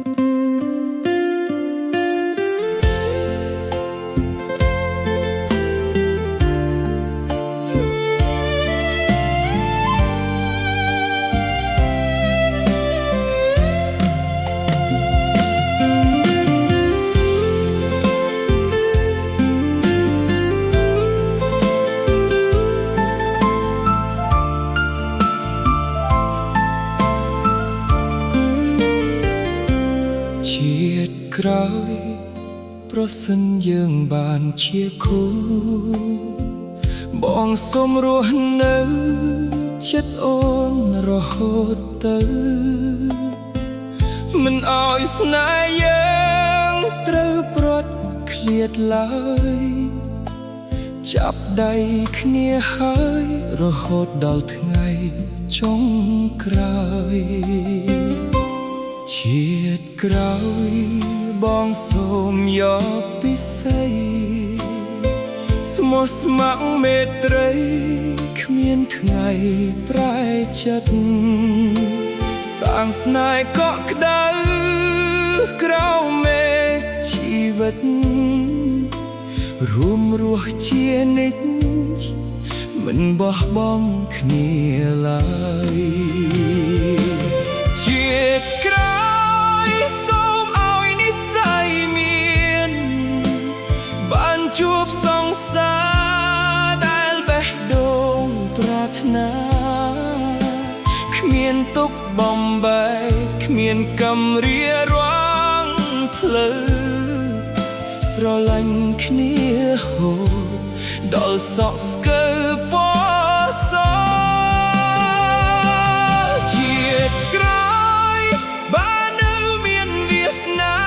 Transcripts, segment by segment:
ជាតិក្រោយប្រសិនយើងបានជាគូបងសូមរស់នៅចិត្តអូនរហូតទៅមិនឲ្យស្នេហ៍យើងត្រូវព្រាត់ឃ្លាតឡើយចាប់ដៃគ្នាហើយរហូតដល់ថ្ងៃចុងក្រោយជាតិក្រោយបងសូមយកពិសីស្មោះស្ម័គ្រមេត្រីគ្មានថ្ងៃប្រែចិត្តសាងស្នេហ៍កក់ក្ដៅក្រោមមេឃជីវិតរួមរស់ជានិច្ចមិនបោះបង់គ្នាឡើយជាតិក្រោយសូមឲ្យនិស្ស័យមានបានជួបសង្សារដែលបេះដូងប្រាថ្នាគ្មានទុក្ខបំបែកគ្មានកំរារាំងភ្លើស្រឡាញ់គ្នាហូរដល់សក់ស្កើពណ៌សជាតិក្រោយបាននៅមានវាសនា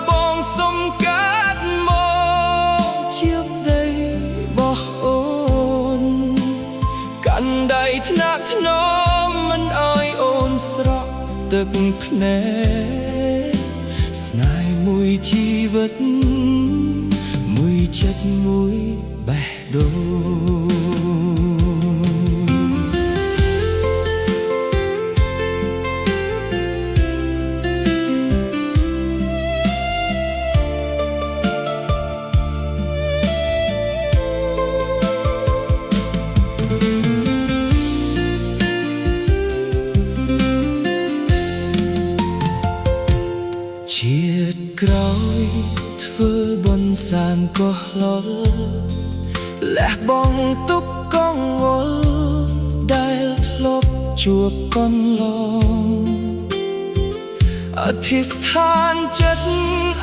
បងសុំកាត់មកជាប្តីរបស់អូនកាន់ដៃថ្នាក់ថ្នមមិនឲ្យអូនស្រក់ទឹកភ្នែកស្នេហ៍មួយជីវិតមួយចិត្តមួយបេះដូងជាតិក្រោយធ្វើបុណ្យសាងកុសលលះបង់ទុក្ខកង្វល់ដែលធ្លាប់ជួបកន្លងអធិស្ឋានចិត្ត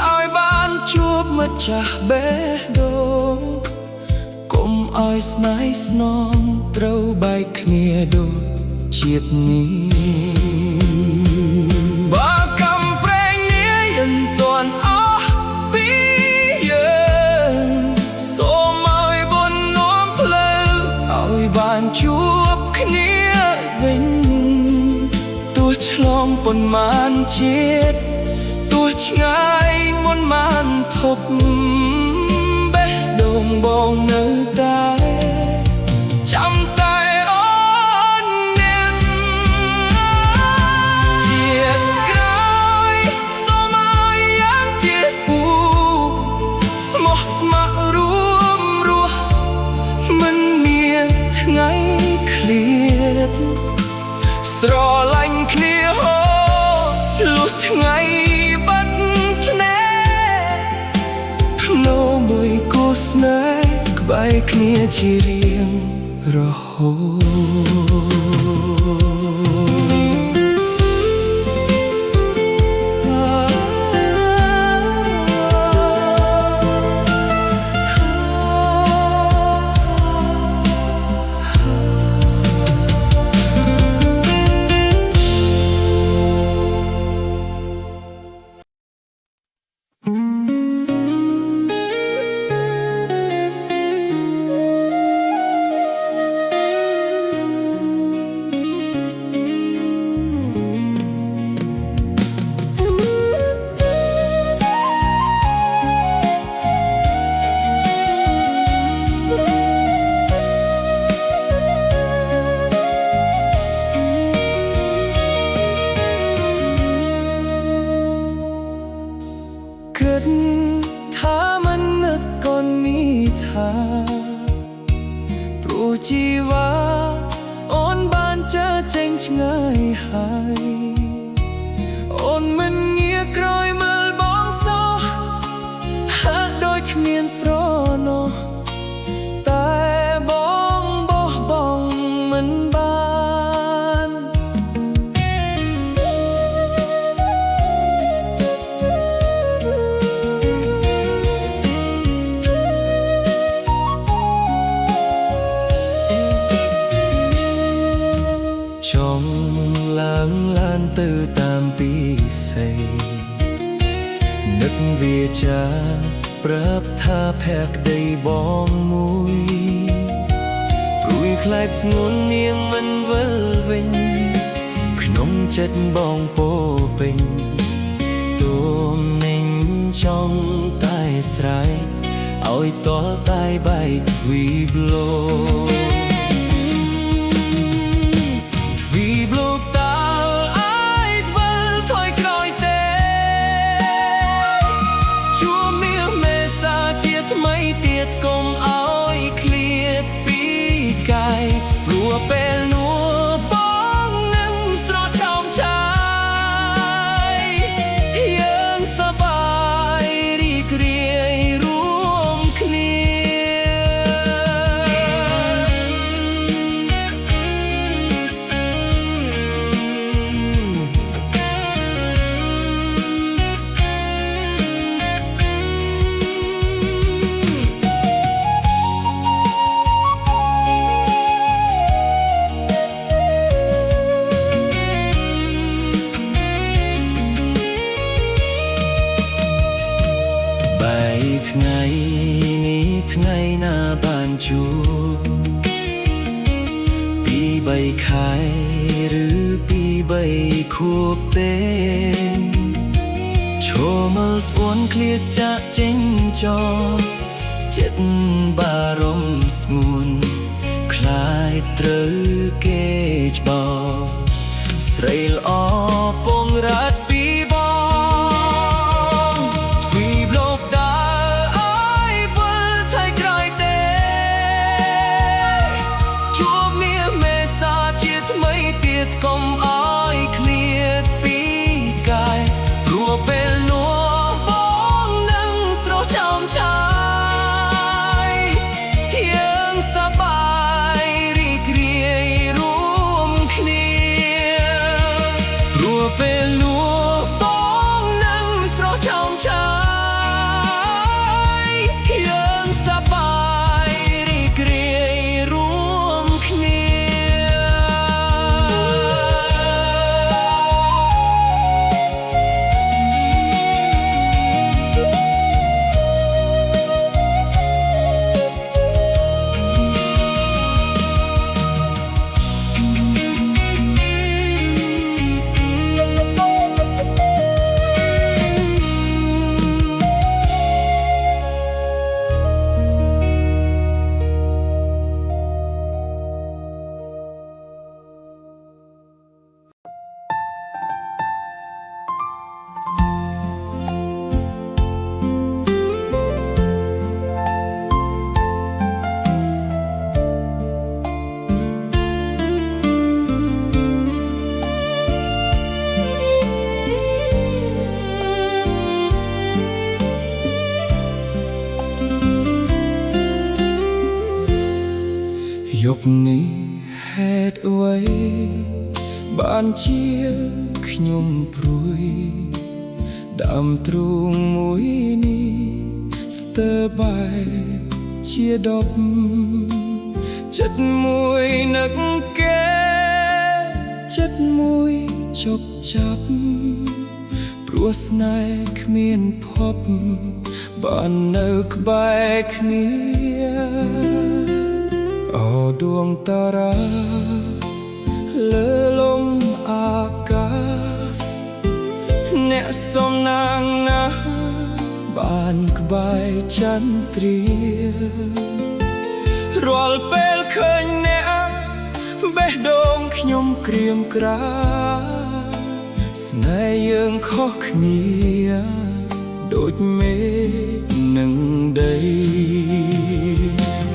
ឲ្យបានជួបម្ចាស់បេះដូងកុំឲ្យស្នេហ៍ស្នងត្រូវបែកគ្នាដូចជាតិនេះបើកំប្រែងនាយមិនទាន់អស់ពីយើងសូមឲ្យបុណ្យនាំផ្លូវឲ្យបានជួបគ្នាវិញទោះឆ្លងប៉ុន្មានជាតិទោះឆ្ងាយមុនបានភពបេះដូងបងនៅតែចាំតែអូនមានជាតិក្រោយសូមឲ្យយ៉ាងជាពូស្មោះស្ម័គ្ររួមរស់មិនមានថ្ងៃឃ្លាតស្រឡាញ់គ្នាហូរលុះថ្ងៃបាត់ភ្នែកភ្នោមួយគូស្នេហ៍ក្បែរគ្នាជារៀងរហូត ចិត្តថាមិននឹកកូននេះថាព្រោះជីវ៉ាអូនបានចើចេញឆ្ងាយហើយអូនមិនងាកក្រោយមើលបងសោះហាក់ដូចគ្មានស្រណោះតែបងបោះបង់មិនបានចង់ឡើងឡានទៅតាមពីស័យនឹកវាចាប្រាប់ថាភក្តីបងមួយព្រួយខ្លាចស្ងួននាងមិនវិលវិញក្នុងចិត្តបងពោពេញទូមនិញចង់តែស្រ័យឲ្យតលតែបែកទ្វីបលោកពេលនោះបងនឹងស្រស់ឆោមឆាយយើងសប្បាយរីករាយរួមគ្នាថ្ងៃនេះថ្ងៃណាបានជួបពី3ខែឬពី3ខួបទេឈរមើលស្អួនឃ្លៀតចាក់ចេញចោចិត្តបារម្ភស្ងួនខ្លាចត្រូវគេច្បោស្រីល្អពងរ៉ាត់ពីកុំអើយឃ្លៀតពីកាយព្រោះពេលនោះបងនឹងស្រស់ឆោមឆាយយើងសប្បាយរីករាយរួមគ្នាព្រោះពេលនោះបងនឹងស្រស់ឆោមឆាយយើងសប្បាយរីករាយរួមគ្នាយប់នេះហេតុអ្វីបានជាខ្ញុំព្រួយដើមទ្រូងមួយនេះស្ទើរបែកជាដប់ចិត្តមួយនឹកគេចិត្តមួយជប់ចាប់ព្រោះស្នេហ៍គ្មានភពបាននៅក្បែរគ្នាអូដួងតារាលើលំអាកាសអ្នកសំណាងណាបានក្បែរចន្ទ្រារាល់ពេលឃើញអ្នកបេះដូងខ្ញុំក្រៀមក្រស្នេហ៍យើងខុសគ្នា ដូចមេនឹងដី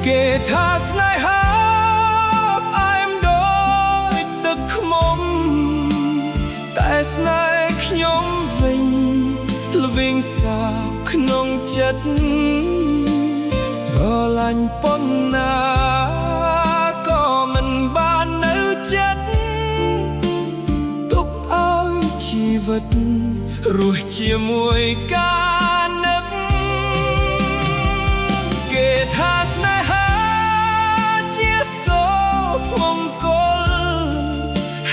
គេថាស្នេហាផ្អែមដូចទឹកខ្មុំតែស្នេហ៍ខ្ញុំវិញល្វីងសាបក្នុងចិត្តស្រឡាញ់ប៉ុណ្ណាក៏មិនបាននៅចិត្តទុកឲ្យជីវិតរស់ជាមួយការនឹកគេថាស្នេហាជាសូរមង្គល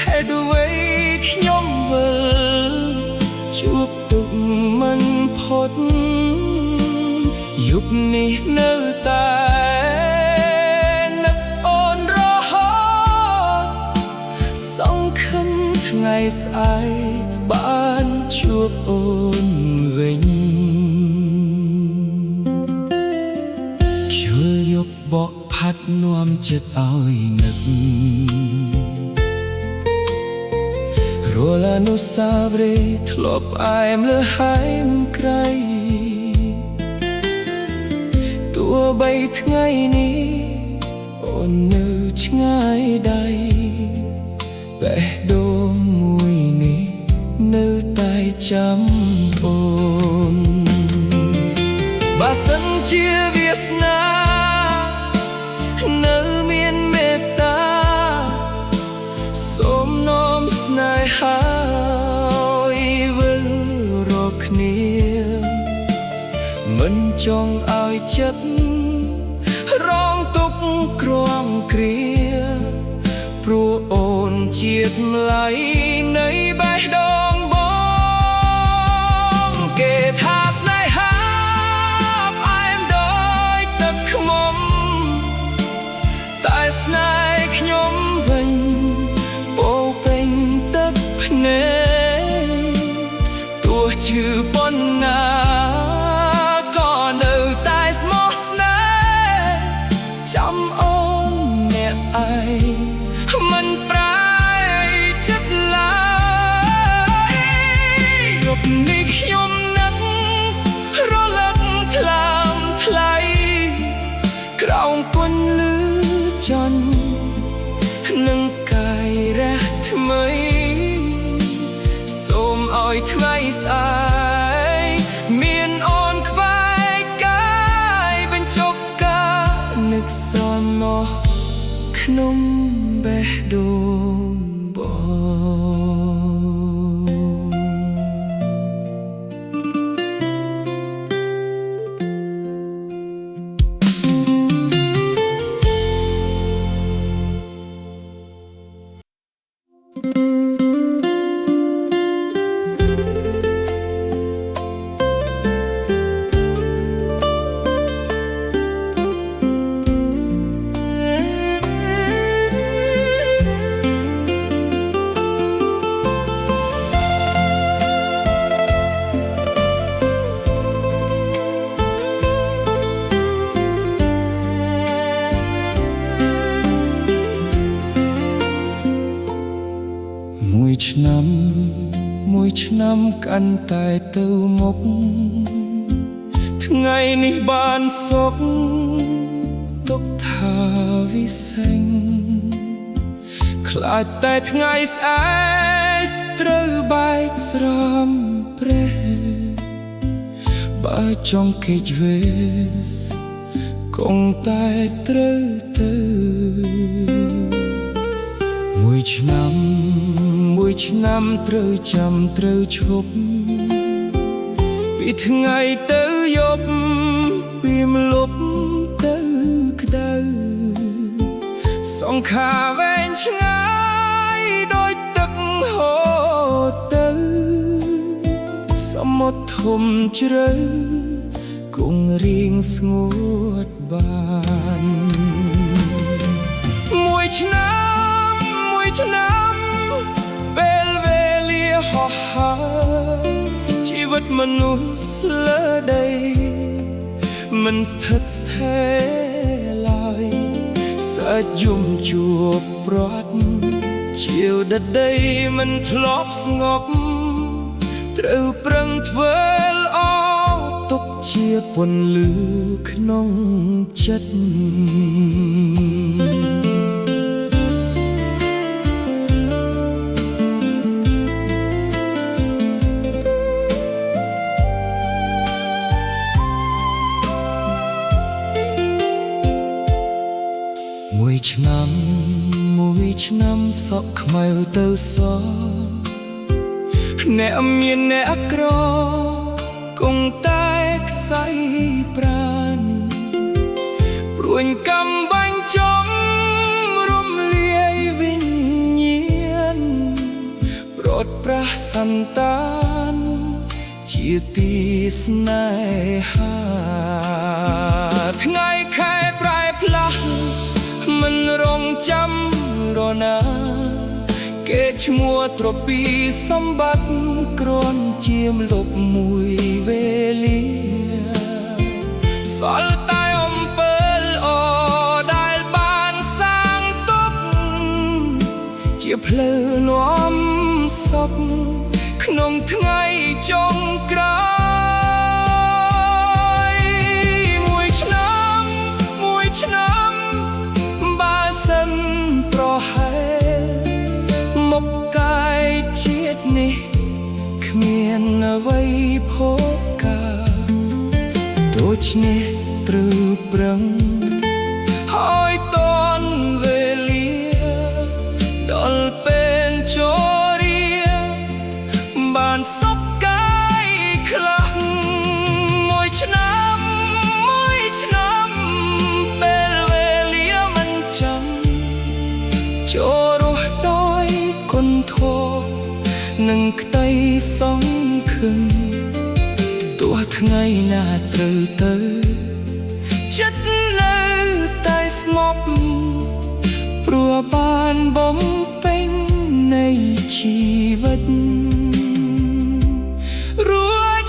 ហេតុអ្វីខ្ញុំវិលជួបទុកមិនផុតយប់នេះនៅតែនឹកអូនរហូតសង្ឃឹមថ្ងៃស្អែកបានជួបអូនវិញជួយយកបកផាត់នាំចិត្តឲ្យនឹករាល់អនុស្សាវរីយ៍ធ្លាប់ផ្អែមលើហែមក្រៃទោះបីថ្ងៃនេះអូននៅឆ្ងាយដៃបេះដូងមួយនេះនៅតែចាំអូនបើសិនជាវាសនានៅមានមេត្តាសូមនាំស្នេហាឲ្យវិលរកគ្នាមិនចង់ឲ្យចិត្តរងទុក្ខក្រំគ្រាព្រោះអូនជាតិម្លៃនៃបេះដូងបងគេថាស្នេហាផ្អែមដូចទឹកខ្មុំតែស្នេហ៍ខ្ញុំវិញពោពេញទឹកភ្នែកទោះឈឺប៉ុណ្ណាក៏នៅតែស្មោះស្នេហ៍ចាំអូនអ្នកឯងមិនប្រែចិត្តឡើយយប់នេះខ្ញុំនឹករលឹកថ្លើមថ្លៃក្រោមពន្លឺចន្ទនឹងកាយរះថ្មីសូមឲ្យថ្ងៃស្អែកមានអូនក្បែរកាយបញ្ចុកការនឹកសមមកក្នុងបេះដូងបងមួយឆ្នាំកាន់តែទៅមុខថ្ងៃនេះបានសុខទុកថាវិសេងខ្លាចតែថ្ងៃស្អែកត្រូវបែកស្រំប្រេះបើចង់គេចវេសគង់តែត្រូវទៅមួយឆ្នាំត្រូវចាំត្រូវឈប់ពីថ្ងៃទៅយប់ពីម្លប់ទៅក្តៅសង្ខារវែងឆ្ងាយដូចទឹកហូរទៅសមុទ្រធំជ្រៅគង់រៀងស្ងួតបានមួយឆ្នាំពេលវេលាហោះហើរជីវិតមនុស្សស្លើដីមិនស្ថិតស្ថេរឡើយសាច់យំជួបប្រត់ជាវដដីមិនធ្លាប់ស្ងប់ត្រូវប្រឹងធ្វើល្អ ជាពន្លឺក្នុងចិត្តមួយឆ្នាំសក់ខ្មៅទៅសអ្នកមានអ្នកក្រគង់តែខ្សែប្រានព្រួញកំបាញ់ចំរំលាយវិញ្ញាណប្រត់ប្រាស់សន្តានជាទីស្នេហាថ្ងៃខែប្រែផ្លាស់មិនរងចាំរណាគេឈ្មោះត្រពីសម្បត្តិគ្រាន់ជាមលុបមួយវេលាសល់តែអំពើល្អដែលបានសាងទុកជាភ្លឺនាំសុខក្នុងថ្ងៃចុងក្រោយមួយឆ្នាំបើសិនប្រហែលមកកាយជាតិនេះគ្មានអ្វីផុសកាដូច្នេះត្រូវប្រឹងឲ្យតនវេលាដល់ពេលចូលរៀនបានសុខកាយខ្លះមួយឆ្នាំពេលវេលាមិនចាំចូលរស់ដោយគុណធម៌និងក្តីសង្ឃឹមទោះថ្ងៃណាត្រូវទៅចិត្តនៅតែស្ងប់ព្រោះបានបំពេញនៃជីវិតរួច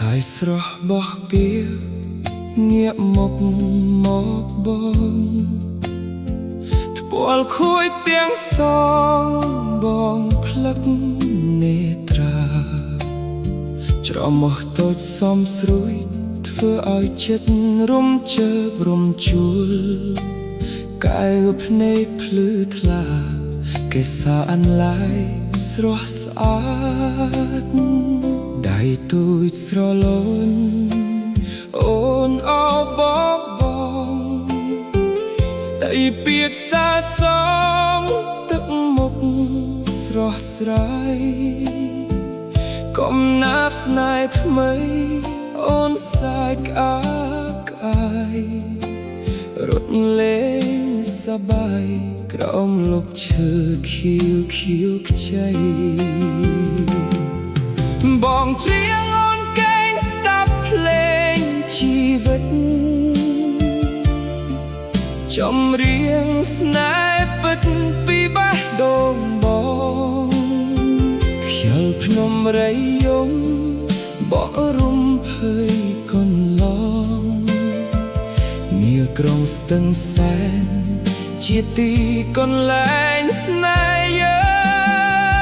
ហើយស្រស់បោះពៀងាកមកបងថ្ពាល់ខួយទាំងសងបងផ្លឹកនេត្រាច្រមុះតូចសំស្រួយធ្វើឲ្យចិត្តរំជើបរំជួលកែវភ្នែកភ្លឺថ្លាគេសាអន្លាយស្រស់ស្អាតដៃទូចស្រលូនអូនអោបបងស្ដីពាក្យសាសងទឹកមុខស្រស់ស្រាយកុំណាប់ស្នេហ៍ថ្មីអូនសាយក្អាកក្អាយរត់លេងសប្បាយក្រោមលប់ឈើខៀវខ្ចីបងច្រៀងអូនកេងស្ដាប់ភ្លេងជីវិតចម្រៀងស្នេហ៍ពិតពីបេះដូងបងខ្យល់ភ្នំរីយំបក់រំភើយកន្លងនាក្រុងស្ទឹងសែនជាទីកន្លែងស្នេហ៍យើ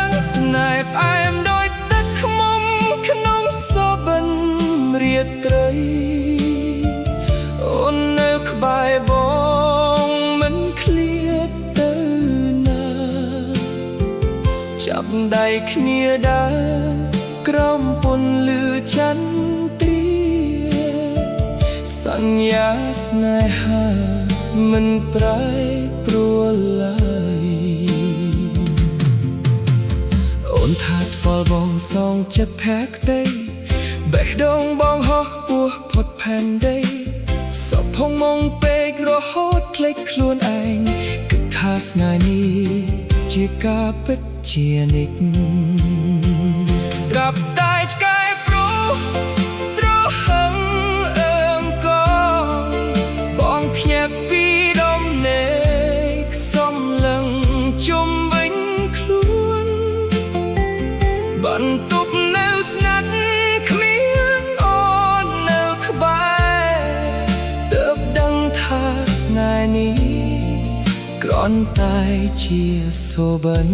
ងស្នេហ៍ផ្អែមដូចទឹកឃ្មុំក្នុងសុបិនរាត្រីអូននៅក្បែរបងមិនឃ្លាតទៅណាចាប់ដៃគ្នាដើរក្រោមពន្លឺចន្ទ្រាសញ្ញាស្នេហាមិនប្រែប្រួលឡើយអូនថាថ្វល់បងសងចិត្តភក្តី បេះដូងបងហោះពោះផុតផែនដីសពហងមងពេករហូតភ្លេចខ្លួនឯងគិតថាស្នេហ៍នេះជាការពិតជានិច្ចស្រាប់តែឆ្កែព្រោះត្រហឹងអើមកបងភ្ញាក់ពីដុំនេខ្សំលឹងជុំវិញខ្លួនបន្ទប់នៅស្ងាត់គ្មានអូននៅក្បែរទើបដឹងថាស្នេហ៍នេះគ្រាន់តែជាសូបិន